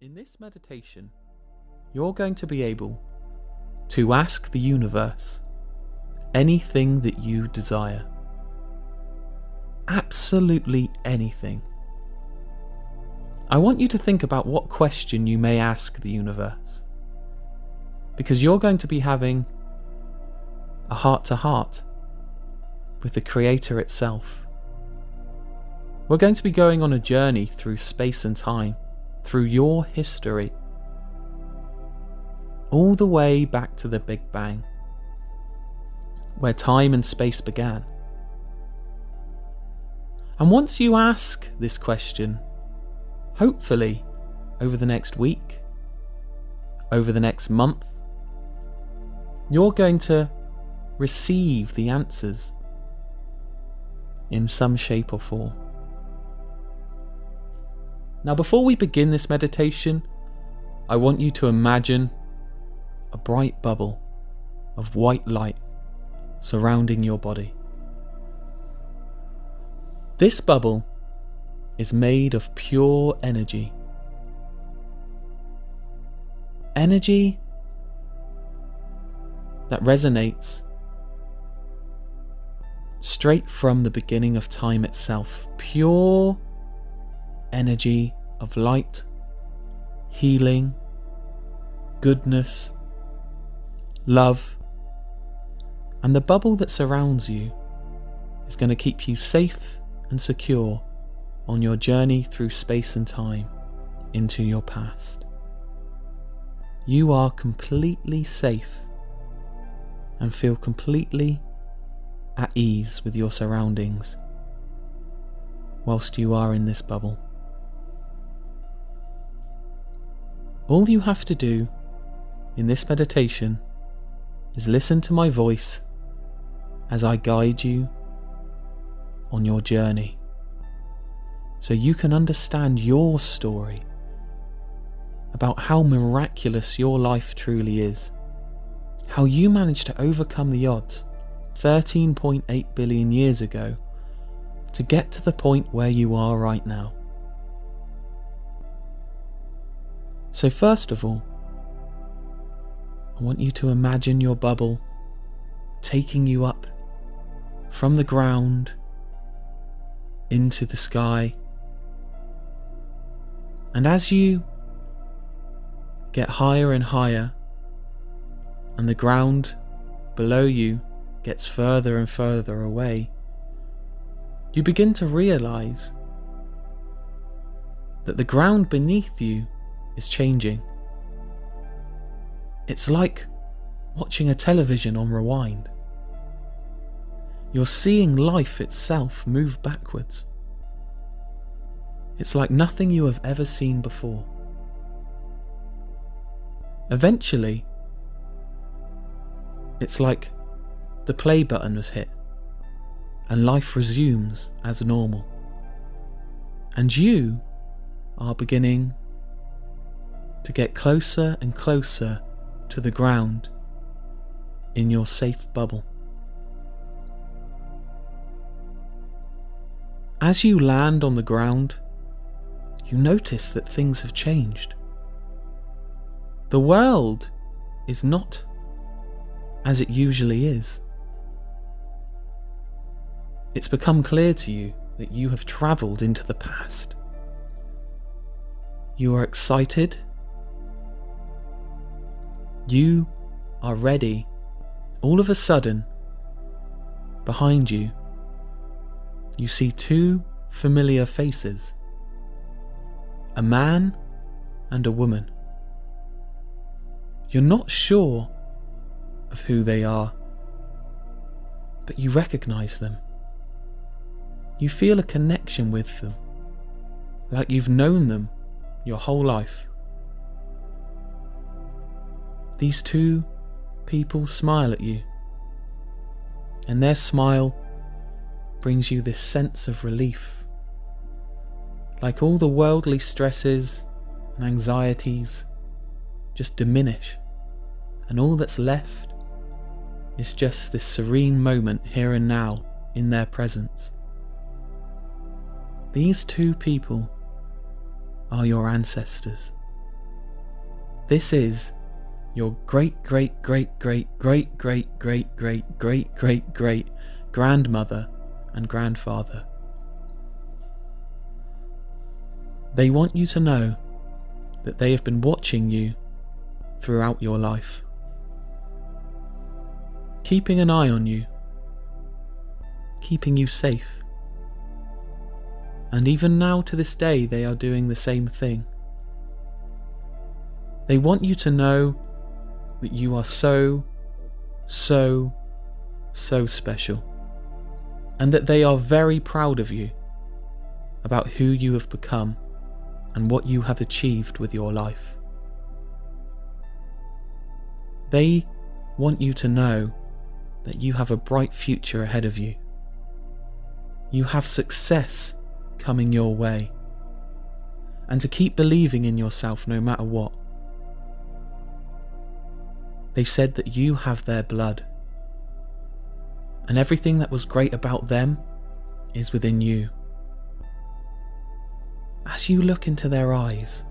In this meditation, you're going to be able to ask the universe anything that you desire. Absolutely anything. I want you to think about what question you may ask the universe, because you're going to be having a heart-to-heart with the Creator itself. We're going to be going on a journey through space and time, through your history, all the way back to the Big Bang, where time and space began. And once you ask this question, hopefully over the next week, over the next month, you're going to receive the answers in some shape or form. Now, before we begin this meditation, I want you to imagine a bright bubble of white light surrounding your body. This bubble is made of pure energy. Energy that resonates straight from the beginning of time itself. Pure energy of light, healing, goodness, love. And the bubble that surrounds you is going to keep you safe and secure on your journey through space and time into your past. You are completely safe and feel completely at ease with your surroundings whilst you are in this bubble. All you have to do in this meditation is listen to my voice as I guide you on your journey, so you can understand your story about how miraculous your life truly is, how you managed to overcome the odds 13.8 billion years ago to get to the point where you are right now. So first of all, I want you to imagine your bubble taking you up from the ground into the sky. And as you get higher and higher, and the ground below you gets further and further away, you begin to realize that the ground beneath you is changing. It's like watching a television on rewind. You're seeing life itself move backwards. It's like nothing you have ever seen before. Eventually, it's like the play button was hit and life resumes as normal. And you are beginning to get closer and closer to the ground in your safe bubble. As you land on the ground, you notice that things have changed. The world is not as it usually is. It's become clear to you that you have travelled into the past. You are excited. You are ready. All of a sudden, behind you, you see two familiar faces. A man and a woman. You're not sure of who they are, but you recognize them. You feel a connection with them, like you've known them your whole life. These two people smile at you, and their smile brings you this sense of relief, like all the worldly stresses and anxieties just diminish, and all that's left is just this serene moment here and now in their presence. These two people are your ancestors. This is your great great great great great great great great great great great grandmother and grandfather. They want you to know that they have been watching you throughout your life, keeping an eye on you, keeping you safe. And even now to this day they are doing the same thing. They want you to know that you are so special, and that they are very proud of you about who you have become and what you have achieved with your life. They want you to know that you have a bright future ahead of you. You have success coming your way, and to keep believing in yourself no matter what. They said that you have their blood, and everything that was great about them is within you. As you look into their eyes,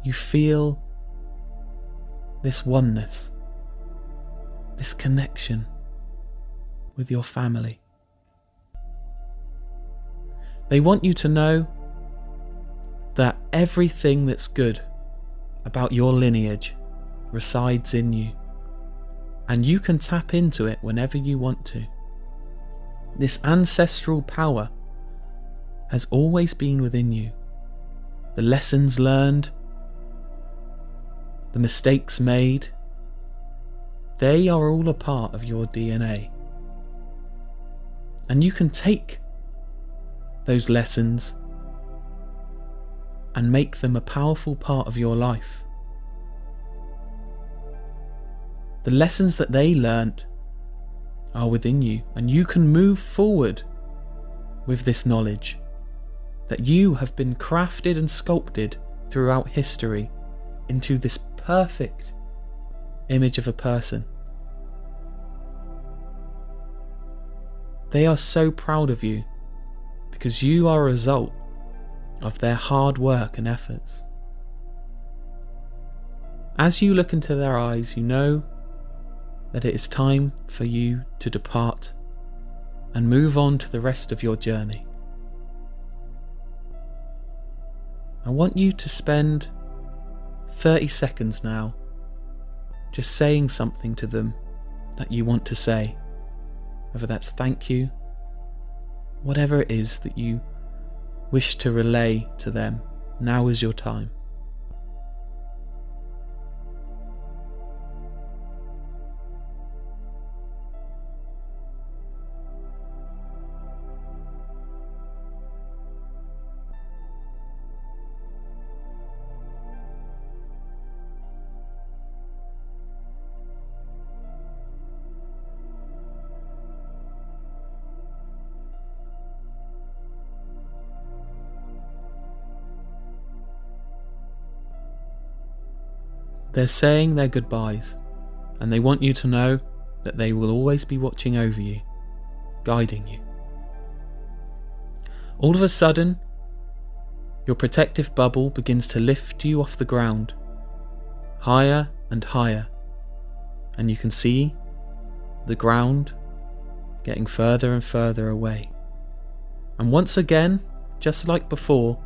you feel this oneness, this connection with your family. They want you to know that everything that's good about your lineage resides in you, and you can tap into it whenever you want to. This ancestral power has always been within you. The lessons learned, the mistakes made, they are all a part of your DNA. And you can take those lessons and make them a powerful part of your life. The lessons that they learnt are within you, and you can move forward with this knowledge that you have been crafted and sculpted throughout history into this perfect image of a person. They are so proud of you because you are a result of their hard work and efforts. As you look into their eyes, you know that it is time for you to depart and move on to the rest of your journey. I want you to spend 30 seconds now just saying something to them that you want to say, whether that's thank you, whatever it is that you wish to relay to them. Now is your time. They're saying their goodbyes, and they want you to know that they will always be watching over you, guiding you. All of a sudden, your protective bubble begins to lift you off the ground, higher and higher, and you can see the ground getting further and further away. And once again, just like before,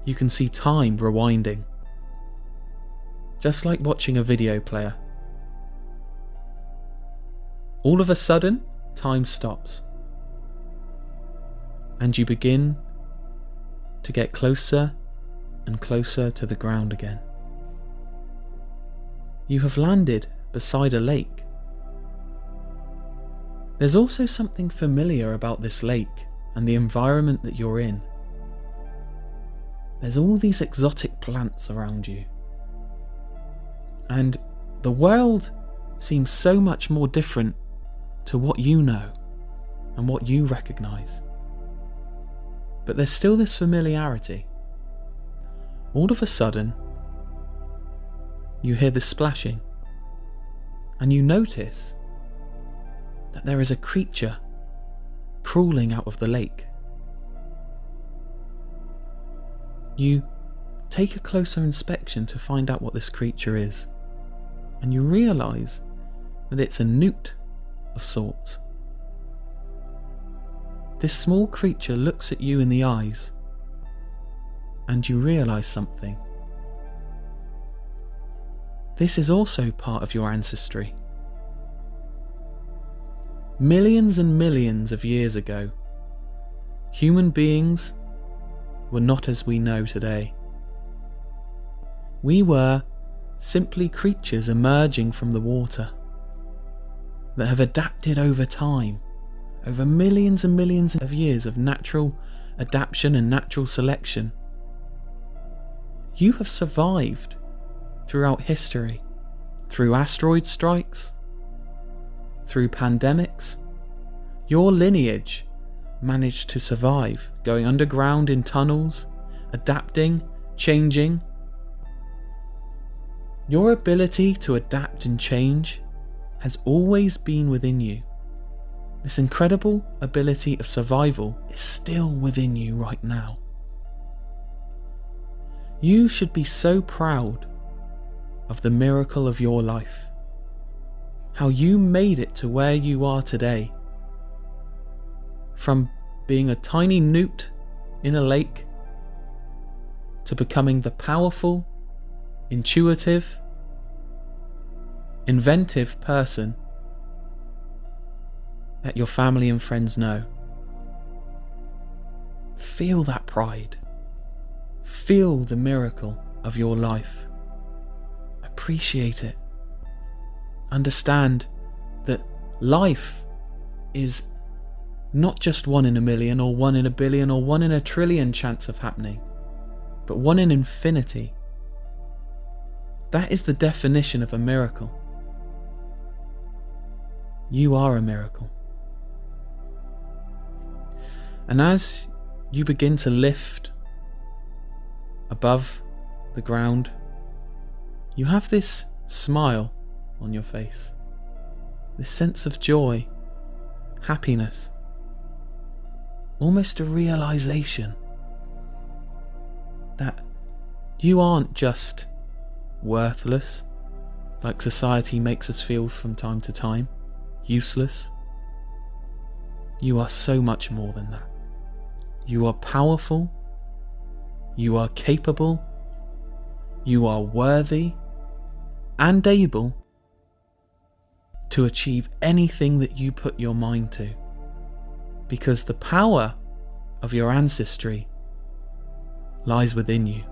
you can see time rewinding, just like watching a video player. All of a sudden, time stops, and you begin to get closer and closer to the ground again. You have landed beside a lake. There's also something familiar about this lake and the environment that you're in. There's all these exotic plants around you. And the world seems so much more different to what you know and what you recognise. But there's still this familiarity. All of a sudden, you hear this splashing, and you notice that there is a creature crawling out of the lake. You take a closer inspection to find out what this creature is, and you realise that it's a newt of sorts. This small creature looks at you in the eyes, and you realise something. This is also part of your ancestry. Millions and millions of years ago, human beings were not as we know today. We were simply creatures emerging from the water that have adapted over time, over millions and millions of years of natural adaptation and natural selection. You have survived throughout history, through asteroid strikes, through pandemics. Your lineage managed to survive, going underground in tunnels, adapting, changing. Your ability to adapt and change has always been within you. This incredible ability of survival is still within you right now. You should be so proud of the miracle of your life, how you made it to where you are today, from being a tiny newt in a lake to becoming the powerful, intuitive, inventive person that your family and friends know. Feel that pride. Feel the miracle of your life. Appreciate it. Understand that life is not just 1 in a million or 1 in a billion or 1 in a trillion chance of happening, but 1 in infinity. That is the definition of a miracle. You are a miracle. And as you begin to lift above the ground, you have this smile on your face, this sense of joy, happiness, almost a realization that you aren't just worthless, like society makes us feel from time to time, useless. You are so much more than that. You are powerful, you are capable, you are worthy and able to achieve anything that you put your mind to, because the power of your ancestry lies within you.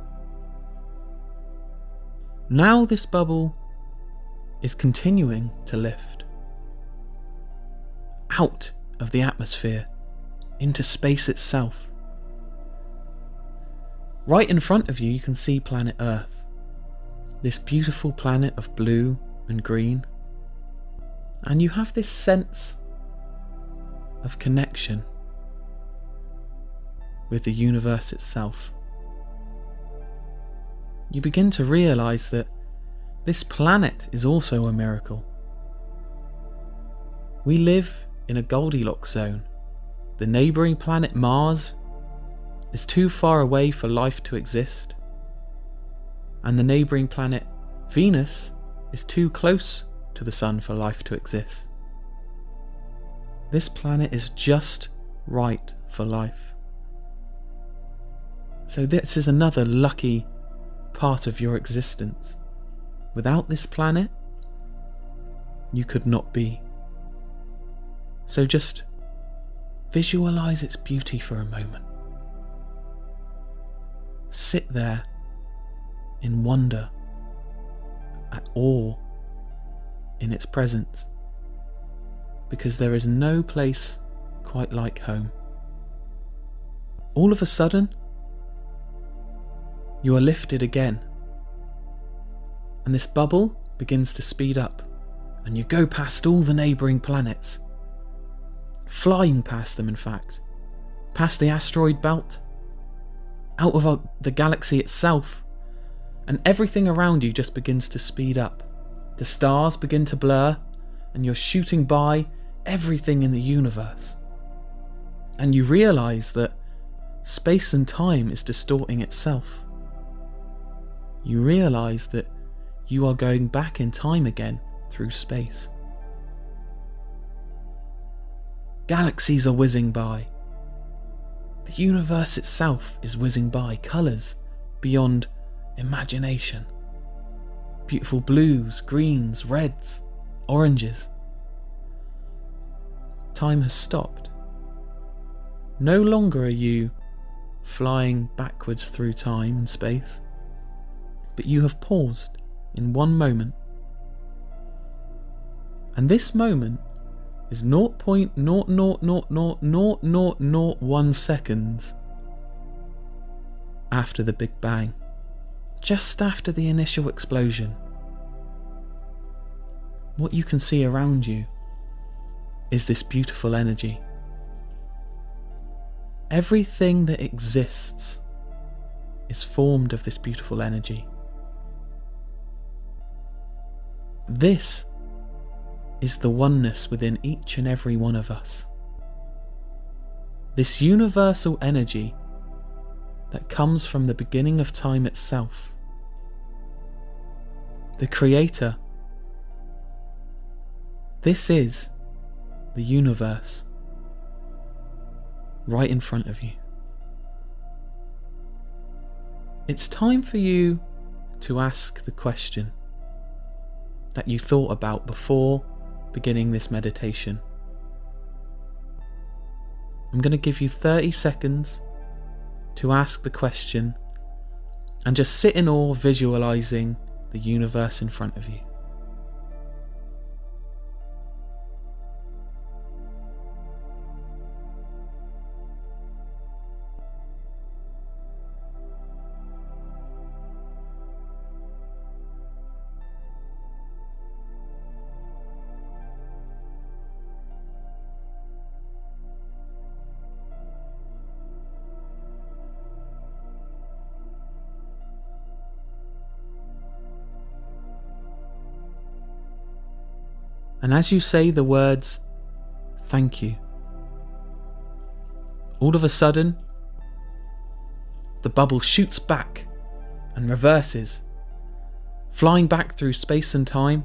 Now this bubble is continuing to lift out of the atmosphere into space itself. Right in front of you, you can see planet Earth, this beautiful planet of blue and green, and you have this sense of connection with the universe itself. You begin to realize that this planet is also a miracle. We live in a Goldilocks zone. The neighbouring planet Mars is too far away for life to exist, and the neighbouring planet Venus is too close to the Sun for life to exist. This planet is just right for life. So this is another lucky part of your existence. Without this planet, you could not be. So just visualize its beauty for a moment. Sit there in wonder, at awe in its presence, because there is no place quite like home. All of a sudden, you are lifted again, and this bubble begins to speed up, and you go past all the neighbouring planets, flying past them in fact, past the asteroid belt, out of the galaxy itself, and everything around you just begins to speed up. The stars begin to blur, and you're shooting by everything in the universe. And you realise that space and time is distorting itself. you realise that you are going back in time again through space. Galaxies are whizzing by. The universe itself is whizzing by, colours beyond imagination. Beautiful blues, greens, reds, oranges. Time has stopped. No longer are you flying backwards through time and space, but you have paused in one moment. And this moment is 0.0000001 seconds after the Big Bang, just after the initial explosion. What you can see around you is this beautiful energy. Everything that exists is formed of this beautiful energy. This is the oneness within each and every one of us. This universal energy that comes from the beginning of time itself. The Creator. This is the universe right in front of you. It's time for you to ask the question that you thought about before beginning this meditation. I'm going to give you 30 seconds to ask the question and just sit in awe, visualizing the universe in front of you. And as you say the words, thank you, all of a sudden, the bubble shoots back and reverses, flying back through space and time.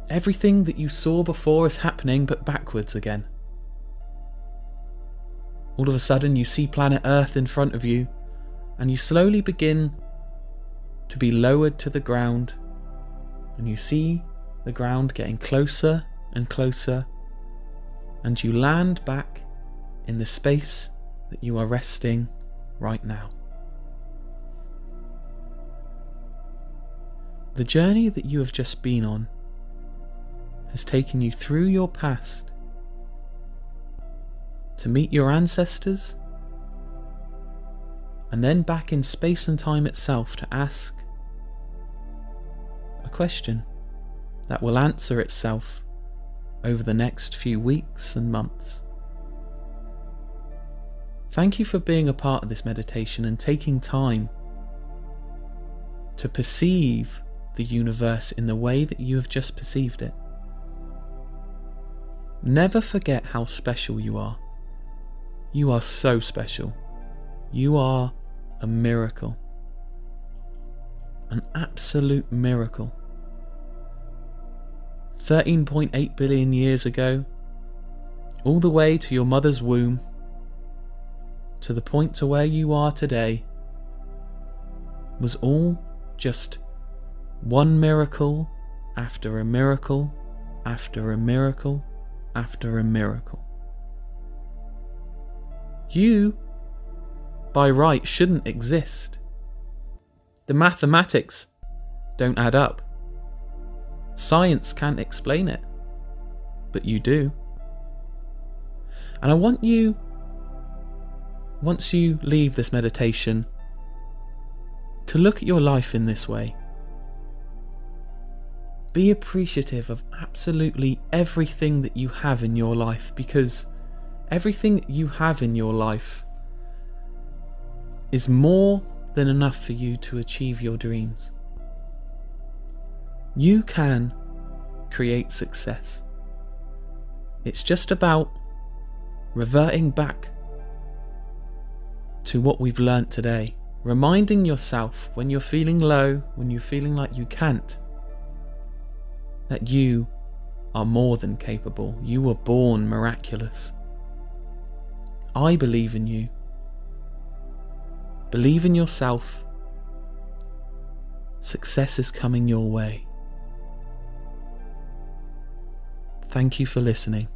Everything that you saw before is happening, but backwards again. All of a sudden, you see planet Earth in front of you, and you slowly begin to be lowered to the ground, and you see the ground getting closer and closer, and you land back in the space that you are resting right now. The journey that you have just been on has taken you through your past to meet your ancestors, and then back in space and time itself to ask a question that will answer itself over the next few weeks and months. Thank you for being a part of this meditation and taking time to perceive the universe in the way that you have just perceived it. Never forget how special you are. You are so special. You are a miracle. An absolute miracle. 13.8 billion years ago, all the way to your mother's womb, to the point to where you are today, was all just one miracle after a miracle after a miracle after a miracle. You, by right, shouldn't exist. The mathematics don't add up. Science can't explain it, but you do. And I want you, once you leave this meditation, to look at your life in this way. Be appreciative of absolutely everything that you have in your life, because everything that you have in your life is more than enough for you to achieve your dreams. You can create success. It's just about reverting back to what we've learnt today, reminding yourself when you're feeling low, when you're feeling like you can't, that you are more than capable. You were born miraculous. I believe in you. Believe in yourself. Success is coming your way. Thank you for listening.